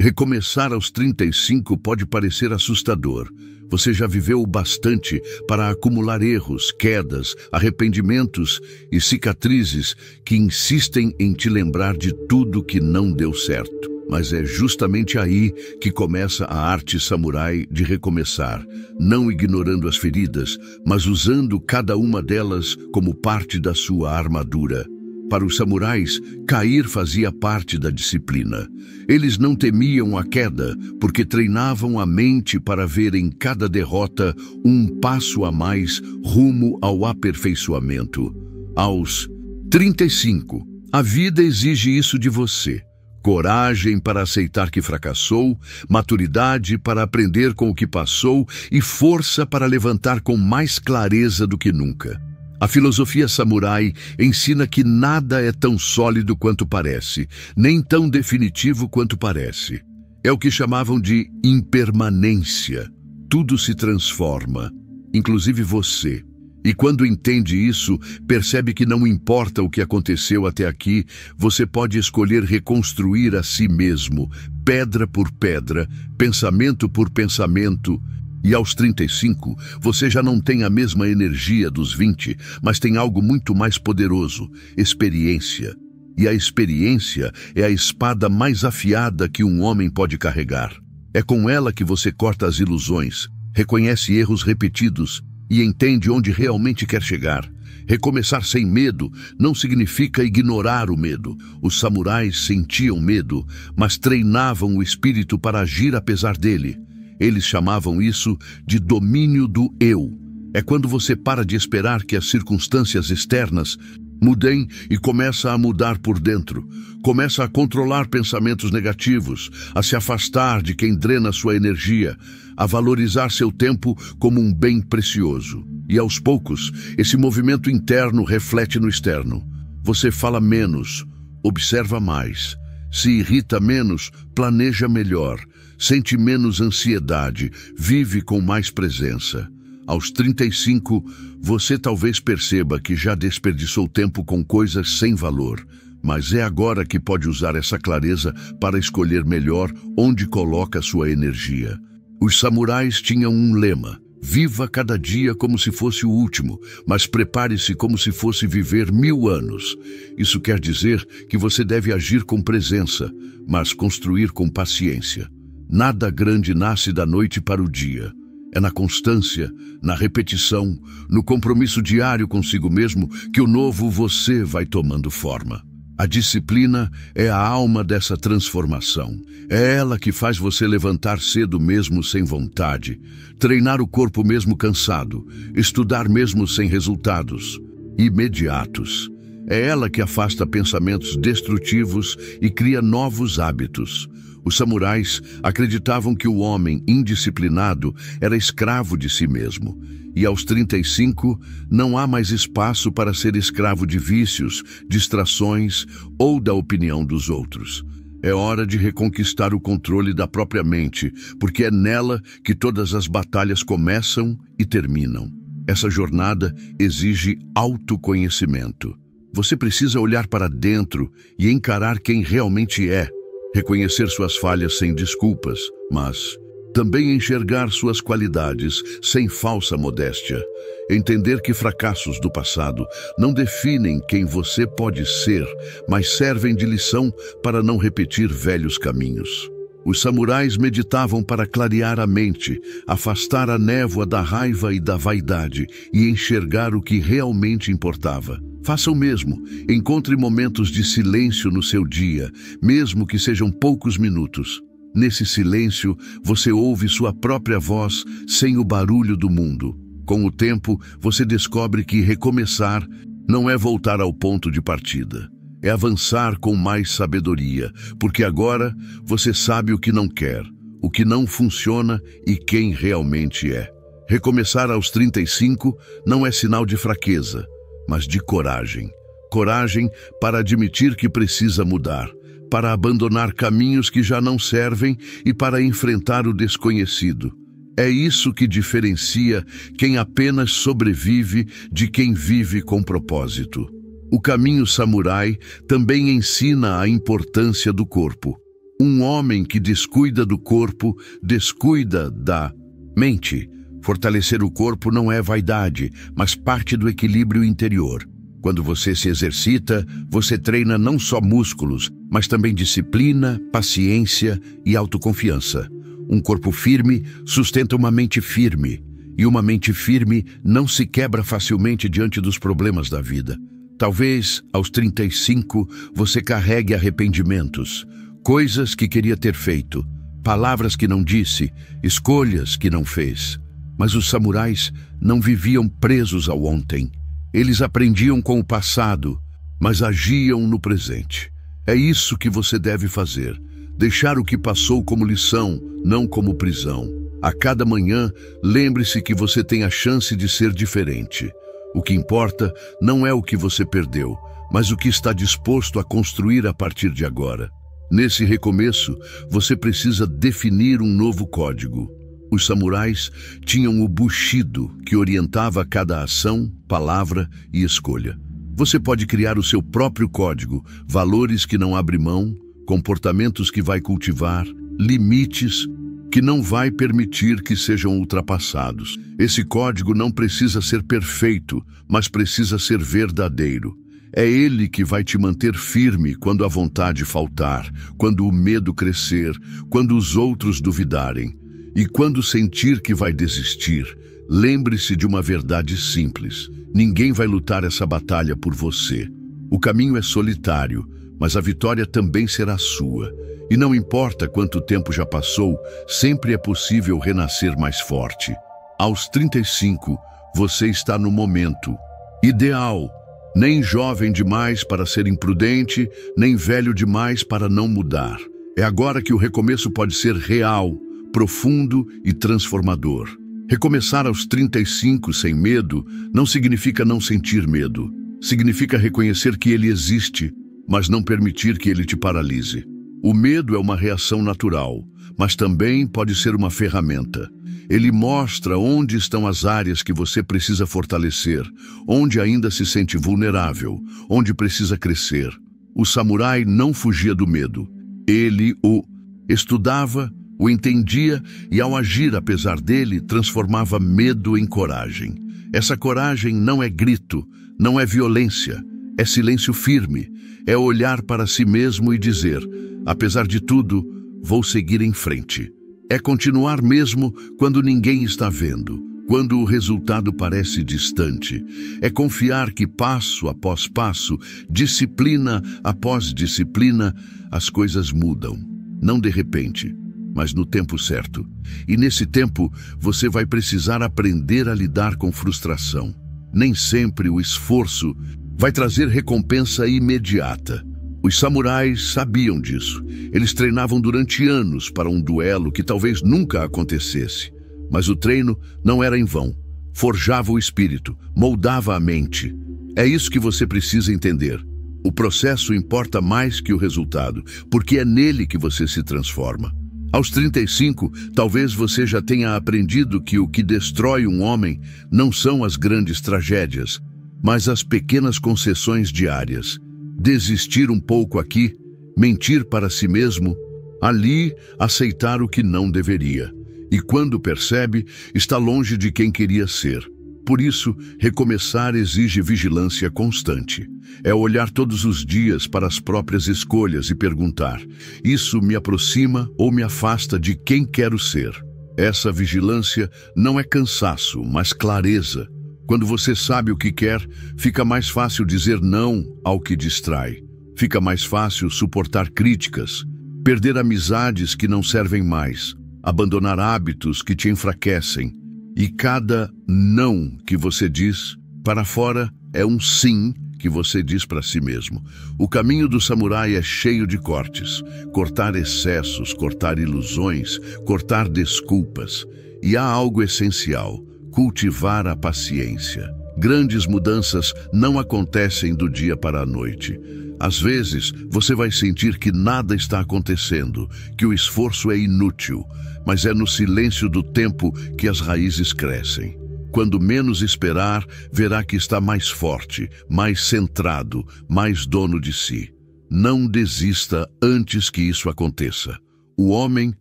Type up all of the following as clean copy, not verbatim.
Recomeçar aos 35 pode parecer assustador. Você já viveu o bastante para acumular erros, quedas, arrependimentos e cicatrizes que insistem em te lembrar de tudo que não deu certo. Mas é justamente aí que começa a arte samurai de recomeçar, não ignorando as feridas, mas usando cada uma delas como parte da sua armadura. Para os samurais, cair fazia parte da disciplina. Eles não temiam a queda, porque treinavam a mente para ver em cada derrota um passo a mais rumo ao aperfeiçoamento. Aos 35, a vida exige isso de você. Coragem para aceitar que fracassou, maturidade para aprender com o que passou e força para levantar com mais clareza do que nunca. A filosofia samurai ensina que nada é tão sólido quanto parece, nem tão definitivo quanto parece. É o que chamavam de impermanência. Tudo se transforma, inclusive você. E quando entende isso, percebe que não importa o que aconteceu até aqui, você pode escolher reconstruir a si mesmo, pedra por pedra, pensamento por pensamento. E aos 35, você já não tem a mesma energia dos 20, mas tem algo muito mais poderoso, experiência. E a experiência é a espada mais afiada que um homem pode carregar. É com ela que você corta as ilusões, reconhece erros repetidos e entende onde realmente quer chegar. Recomeçar sem medo não significa ignorar o medo. Os samurais sentiam medo, mas treinavam o espírito para agir apesar dele. Eles chamavam isso de domínio do eu. É quando você para de esperar que as circunstâncias externas mudem e começa a mudar por dentro. Começa a controlar pensamentos negativos, a se afastar de quem drena sua energia, a valorizar seu tempo como um bem precioso. E aos poucos, esse movimento interno reflete no externo. Você fala menos, observa mais, se irrita menos, planeja melhor, sente menos ansiedade, vive com mais presença. Aos 35, você talvez perceba que já desperdiçou tempo com coisas sem valor, mas é agora que pode usar essa clareza para escolher melhor onde coloca sua energia. Os samurais tinham um lema: viva cada dia como se fosse o último, mas prepare-se como se fosse viver 1000 anos. Isso quer dizer que você deve agir com presença, mas construir com paciência. Nada grande nasce da noite para o dia. É na constância, na repetição, no compromisso diário consigo mesmo que o novo você vai tomando forma. A disciplina é a alma dessa transformação. É ela que faz você levantar cedo mesmo sem vontade, treinar o corpo mesmo cansado, estudar mesmo sem resultados imediatos. É ela que afasta pensamentos destrutivos e cria novos hábitos. Os samurais acreditavam que o homem indisciplinado era escravo de si mesmo. E aos 35, não há mais espaço para ser escravo de vícios, distrações ou da opinião dos outros. É hora de reconquistar o controle da própria mente, porque é nela que todas as batalhas começam e terminam. Essa jornada exige autoconhecimento. Você precisa olhar para dentro e encarar quem realmente é. Reconhecer suas falhas sem desculpas, mas também enxergar suas qualidades sem falsa modéstia. Entender que fracassos do passado não definem quem você pode ser, mas servem de lição para não repetir velhos caminhos. Os samurais meditavam para clarear a mente, afastar a névoa da raiva e da vaidade e enxergar o que realmente importava. Faça o mesmo. Encontre momentos de silêncio no seu dia, mesmo que sejam poucos minutos. Nesse silêncio, você ouve sua própria voz sem o barulho do mundo. Com o tempo, você descobre que recomeçar não é voltar ao ponto de partida. É avançar com mais sabedoria, porque agora você sabe o que não quer, o que não funciona e quem realmente é. Recomeçar aos 35 não é sinal de fraqueza, mas de coragem. Coragem para admitir que precisa mudar, para abandonar caminhos que já não servem e para enfrentar o desconhecido. É isso que diferencia quem apenas sobrevive de quem vive com propósito. O caminho samurai também ensina a importância do corpo. Um homem que descuida do corpo, descuida da mente. Fortalecer o corpo não é vaidade, mas parte do equilíbrio interior. Quando você se exercita, você treina não só músculos, mas também disciplina, paciência e autoconfiança. Um corpo firme sustenta uma mente firme, e uma mente firme não se quebra facilmente diante dos problemas da vida. Talvez, aos 35, você carregue arrependimentos, coisas que queria ter feito, palavras que não disse, escolhas que não fez. Mas os samurais não viviam presos ao ontem. Eles aprendiam com o passado, mas agiam no presente. É isso que você deve fazer. Deixar o que passou como lição, não como prisão. A cada manhã, lembre-se que você tem a chance de ser diferente. O que importa não é o que você perdeu, mas o que está disposto a construir a partir de agora. Nesse recomeço, você precisa definir um novo código. Os samurais tinham o Bushido, que orientava cada ação, palavra e escolha. Você pode criar o seu próprio código, valores que não abre mão, comportamentos que vai cultivar, limites que não vai permitir que sejam ultrapassados. Esse código não precisa ser perfeito, mas precisa ser verdadeiro. É ele que vai te manter firme quando a vontade faltar, quando o medo crescer, quando os outros duvidarem. E quando sentir que vai desistir, lembre-se de uma verdade simples. Ninguém vai lutar essa batalha por você. O caminho é solitário, mas a vitória também será sua. E não importa quanto tempo já passou, sempre é possível renascer mais forte. Aos 35, você está no momento ideal. Nem jovem demais para ser imprudente, nem velho demais para não mudar. É agora que o recomeço pode ser real, profundo e transformador. Recomeçar aos 35 sem medo não significa não sentir medo. Significa reconhecer que ele existe, mas não permitir que ele te paralise. O medo é uma reação natural, mas também pode ser uma ferramenta. Ele mostra onde estão as áreas que você precisa fortalecer, onde ainda se sente vulnerável, onde precisa crescer. O samurai não fugia do medo. Ele o estudava, o entendia e, ao agir apesar dele, transformava medo em coragem. Essa coragem não é grito, não é violência, é silêncio firme, é olhar para si mesmo e dizer: apesar de tudo, vou seguir em frente. É continuar mesmo quando ninguém está vendo, quando o resultado parece distante. É confiar que passo após passo, disciplina após disciplina, as coisas mudam. Não de repente, mas no tempo certo. E nesse tempo, você vai precisar aprender a lidar com frustração. Nem sempre o esforço vai trazer recompensa imediata. Os samurais sabiam disso. Eles treinavam durante anos para um duelo que talvez nunca acontecesse. Mas o treino não era em vão. Forjava o espírito, moldava a mente. É isso que você precisa entender. O processo importa mais que o resultado, porque é nele que você se transforma. Aos 35, talvez você já tenha aprendido que o que destrói um homem não são as grandes tragédias, mas as pequenas concessões diárias. Desistir um pouco aqui, mentir para si mesmo, ali aceitar o que não deveria. E quando percebe, está longe de quem queria ser. Por isso, recomeçar exige vigilância constante. É olhar todos os dias para as próprias escolhas e perguntar: isso me aproxima ou me afasta de quem quero ser? Essa vigilância não é cansaço, mas clareza. Quando você sabe o que quer, fica mais fácil dizer não ao que distrai. Fica mais fácil suportar críticas, perder amizades que não servem mais, abandonar hábitos que te enfraquecem. E cada não que você diz para fora é um sim que você diz para si mesmo. O caminho do samurai é cheio de cortes. Cortar excessos, cortar ilusões, cortar desculpas. E há algo essencial: cultivar a paciência. Grandes mudanças não acontecem do dia para a noite. Às vezes, você vai sentir que nada está acontecendo, que o esforço é inútil, mas é no silêncio do tempo que as raízes crescem. Quando menos esperar, verá que está mais forte, mais centrado, mais dono de si. Não desista antes que isso aconteça. O homem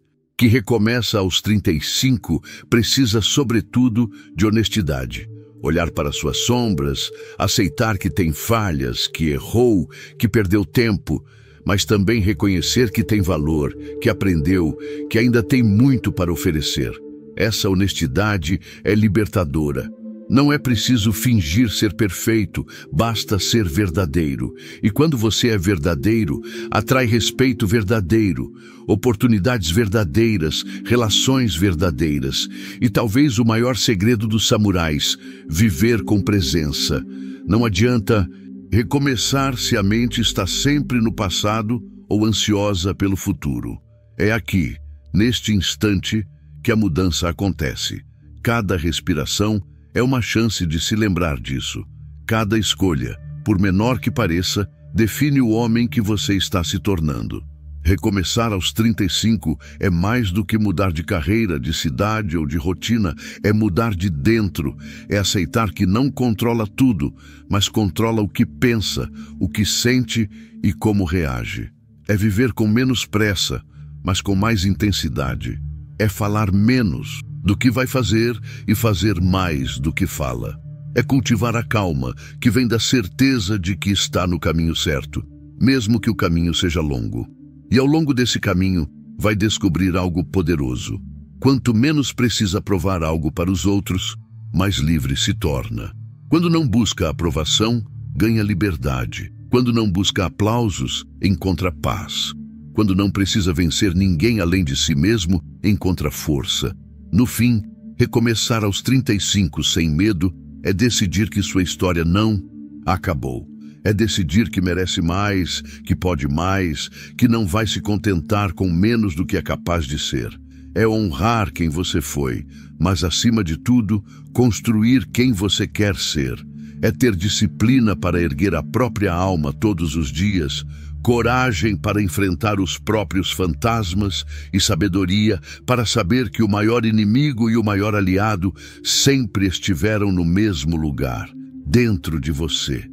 que recomeça aos 35 precisa, sobretudo, de honestidade. Olhar para suas sombras, aceitar que tem falhas, que errou, que perdeu tempo, mas também reconhecer que tem valor, que aprendeu, que ainda tem muito para oferecer. Essa honestidade é libertadora. Não é preciso fingir ser perfeito, basta ser verdadeiro. E quando você é verdadeiro, atrai respeito verdadeiro, oportunidades verdadeiras, relações verdadeiras. E talvez o maior segredo dos samurais, viver com presença. Não adianta recomeçar se a mente está sempre no passado ou ansiosa pelo futuro. É aqui, neste instante, que a mudança acontece. Cada respiração é uma chance de se lembrar disso. Cada escolha, por menor que pareça, define o homem que você está se tornando. Recomeçar aos 35 é mais do que mudar de carreira, de cidade ou de rotina. É mudar de dentro, é aceitar que não controla tudo, mas controla o que pensa, o que sente e como reage. É viver com menos pressa, mas com mais intensidade. É falar menos do que vai fazer e fazer mais do que fala. É cultivar a calma, que vem da certeza de que está no caminho certo, mesmo que o caminho seja longo. E ao longo desse caminho, vai descobrir algo poderoso. Quanto menos precisa provar algo para os outros, mais livre se torna. Quando não busca aprovação, ganha liberdade. Quando não busca aplausos, encontra paz. Quando não precisa vencer ninguém além de si mesmo, encontra força. No fim, recomeçar aos 35 sem medo é decidir que sua história não acabou. É decidir que merece mais, que pode mais, que não vai se contentar com menos do que é capaz de ser. É honrar quem você foi, mas acima de tudo, construir quem você quer ser. É ter disciplina para erguer a própria alma todos os dias, coragem para enfrentar os próprios fantasmas e sabedoria para saber que o maior inimigo e o maior aliado sempre estiveram no mesmo lugar, dentro de você.